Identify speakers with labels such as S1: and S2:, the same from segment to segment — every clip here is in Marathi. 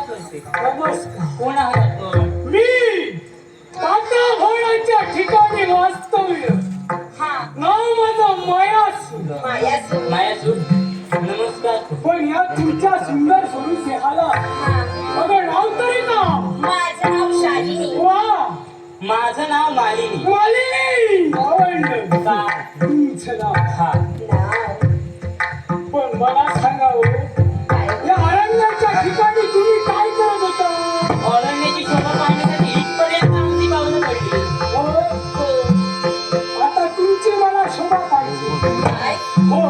S1: करते.
S2: नमस्कार.
S1: कोण आहात आपण?
S2: मी तात्याभाऊंच्या ठिकाणी वास्तव्य.
S1: हा
S2: नाव माझं मायासू.
S3: मायासूर.
S1: मायासूर. नमस्कार.
S2: पण या तुमच्या सुंदर स्वरूपाला
S3: हा.
S2: अगं नाव तरी का?
S3: माझं नाव शालिनी.
S2: वा,
S1: माझं नाव मालिनी.
S2: मालिनी. आवडलं
S1: का?
S2: तुमचं नाव.
S1: हा
S3: नाव
S2: पण मला सांगावं,
S3: काय?
S2: या अरण्याच्या ठिकाणी तुम्ही काय करत होता?
S1: अरण्याची शोभा पाहण्यासाठी इथपर्यंत आमची पावलं पडली.
S2: हो, आता तुमची मला शोभा पाहिजे.
S3: काय?
S2: हो,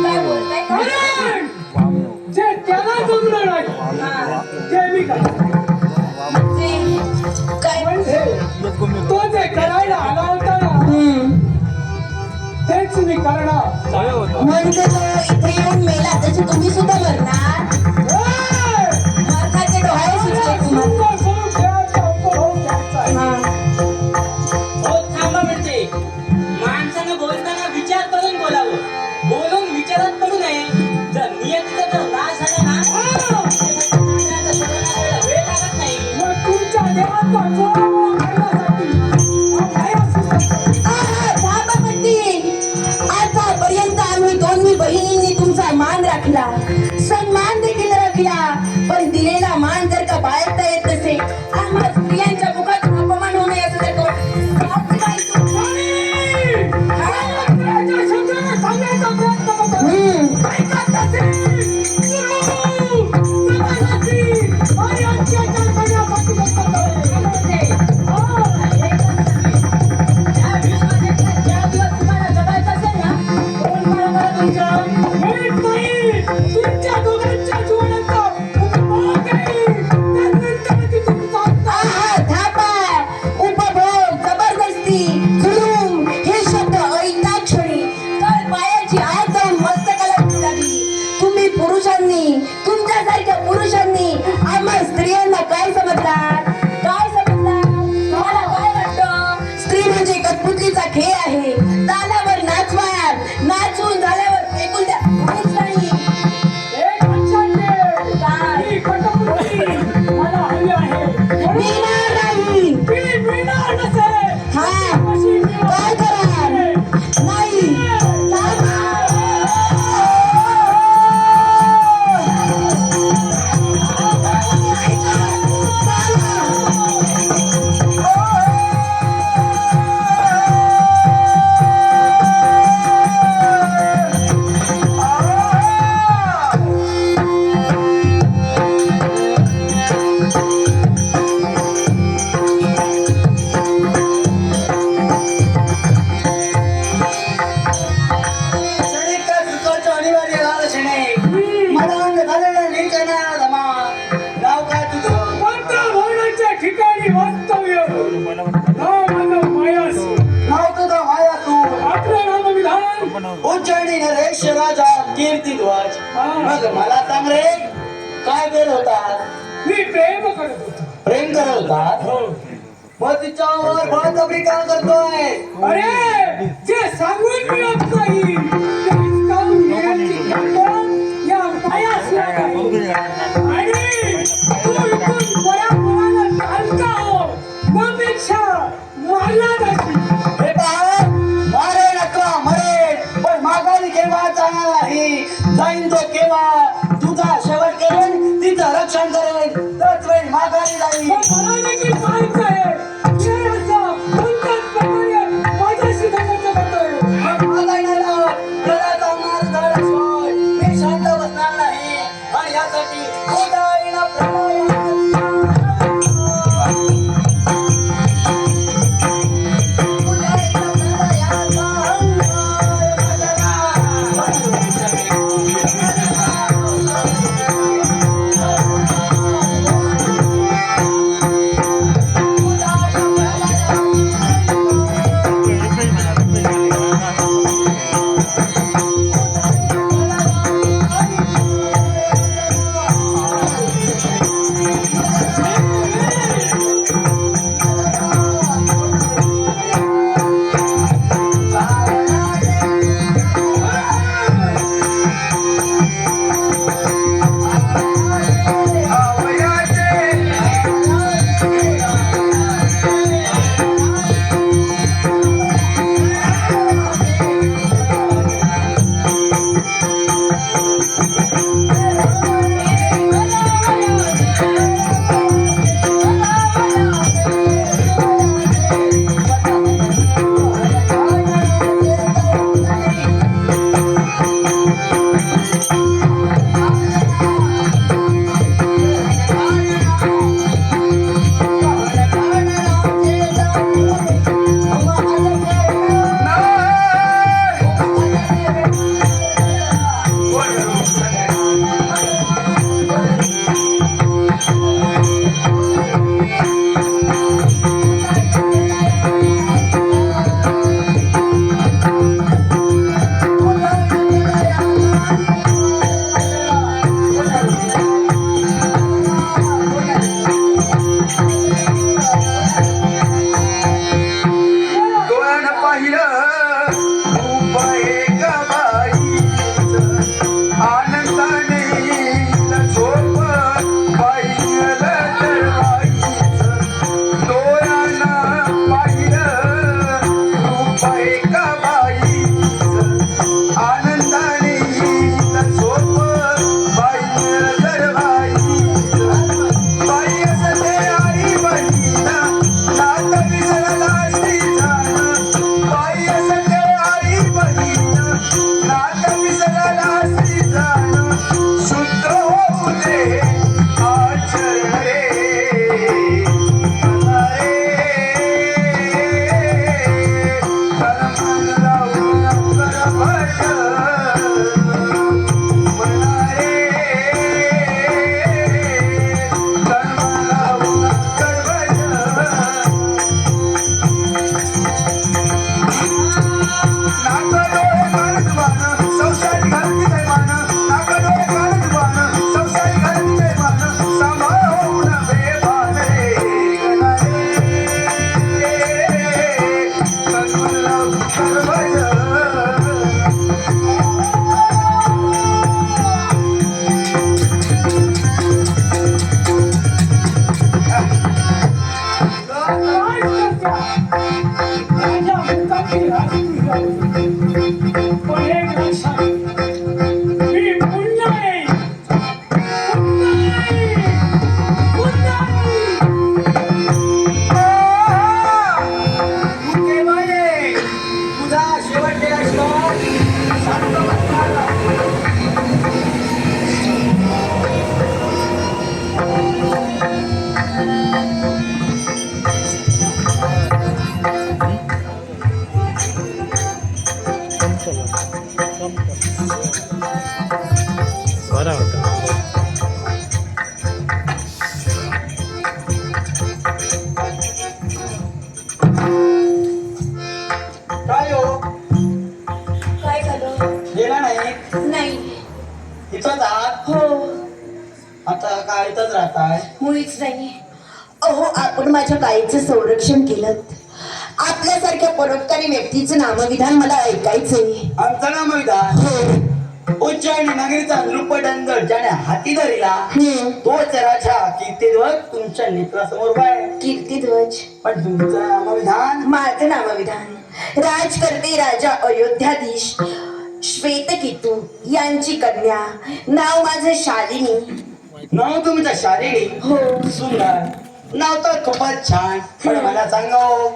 S3: काय बोलताय?
S2: कारण जे त्याला जमलं नाही
S3: हा.
S2: ते मी करतो.
S3: म्हणजे काय?
S2: म्हणजे तो जे करायला आला होता ना, तेच मी करणार.
S3: म्हणजे तो इथे येऊन मेला त्याची तुम्ही सुद्धा मरणार?
S2: ए!
S3: मरणाचे डोळे सुचले तुम्हाला.
S2: सुंदर स्वरूप खेळायचा होतो, हो घ्यायचा आहे.
S3: हा.
S1: हो थांबा म्हणते. माणसानं बोलताना विचार करून बोलावं. बोलून विचारात पडू नये. जर नियतीचा जर नाश झाला ना, त्याचा शोधण्याला वेळ लागत नाही.
S2: मग तुमच्या देहाचा जोरावर करण्यासाठी हा मायासू करतो.
S3: थांबा म्हणती. आतापर्यंत आम्ही दोन्ही बहिणींनी तुमचा मान राखला, सन्मान देखील राखला, पण दिलेला मान जर का बाळगता येत नसे, आम्हा स्त्रियांच्या मुखात अपमान होऊ नये असं जर का काय तू?
S2: आणि महाराष्ट्राच्या शब्दाने सांगण्याचा प्रयत्न करतो. ऐकत नसेल, सुरू, जबरदस्ती आणि अत्याचार करण्यासाठी करतो.
S3: ज्या दिवस तुम्हाला जगायचं असेल ना, कोण मला तुमच्या
S2: हेच नाही, तुमच्या दोघांच्या जीवनाचा उपभोग आहे. त्यानंतर ती तुमचा
S3: थापा, उपभोग, जबरदस्ती, जुलूम हे शब्द ऐकता क्षणी तर पायाची आत जाऊन मस्तकाला उडू लागली. तुम्ही पुरुषांनी, तुमच्यासारख्या पुरुषांनी आम्हा स्त्रियांना काय समजलात? काय समजलात? तुम्हाला काय वाटतं? स्त्री म्हणजे कठपुतलीचा खेळ आहे. तालावर नाचवा, नाचून झाल्यावर फेकून द्या, हेच नाही.
S2: एक लक्षात ठेव.
S3: काय?
S2: ही कटपुतली मला हवी आहे. म्हणून
S3: मिळणार नाही.
S2: ती मिळणार नसेल.
S3: हा.
S2: कशी मिळणार?
S3: काय कराल? नाही.
S2: कोणत्या भवनाच्या ठिकाणी वास्तव्य? नाव माझं मायासू. आपलं नामविधान?
S4: उज्जैनी नरेश राजा कीर्तिध्वज.
S2: हा.
S4: मग मला सांग रे, काय केलं होता?
S2: मी प्रेम करत होतो.
S4: प्रेम करत होता?
S2: हो.
S4: मग तिच्यावर बळजबरी का करतोय?
S2: अरे, जे सांगून मिळत नाही ते हिसकावून घेण्याची ताकद या मायासूला आहे. आणि तू इथून बळाबळाला चालता हो, त्यापेक्षा मारला जाशील.
S4: हे पहा, मारे नका मरे, पण माघारी केव्हा जाणार नाही. जाईन तो केव्हा, तुझा शेवट करेन, तिचं रक्षण करेन, त्याच वेळी माघारी जाईल.
S2: पण मला देखील माहित आहे, खेळाचा कोणत्याच प्रकारे माझ्याशी धोका करतोय.
S4: मग मागायला घरात आणणार झाल्याशिवाय मी शांत बसणार नाही. आणि यासाठी उदाईन जाताय?
S3: मुळीच नाही. अहो, आपण माझ्या गायीचं संरक्षण केलं. आपल्यासारख्या परोपकारी व्यक्तीचं नामविधान मला ऐकायचंय.
S4: आमचं नामविधान
S3: हो.
S4: उज्जैन नगरीचा नृपदंड ज्याने हाती धरिला
S3: हम्म.
S4: तोच राजा कीर्तिध्वज तुमच्या नेत्रासमोर आहे.
S3: कीर्तिध्वज.
S4: पण तुमचं नामविधान
S3: माझं नामविधान राजकर्ते राजा अयोध्याधीश श्वेतकेतू यांची कन्या. नाव माझं शालिनी.
S4: नाव तुमचं शारीरिक
S3: हो.
S4: सुंदर नाव तर खूपच छान. पण मला सांगा हो,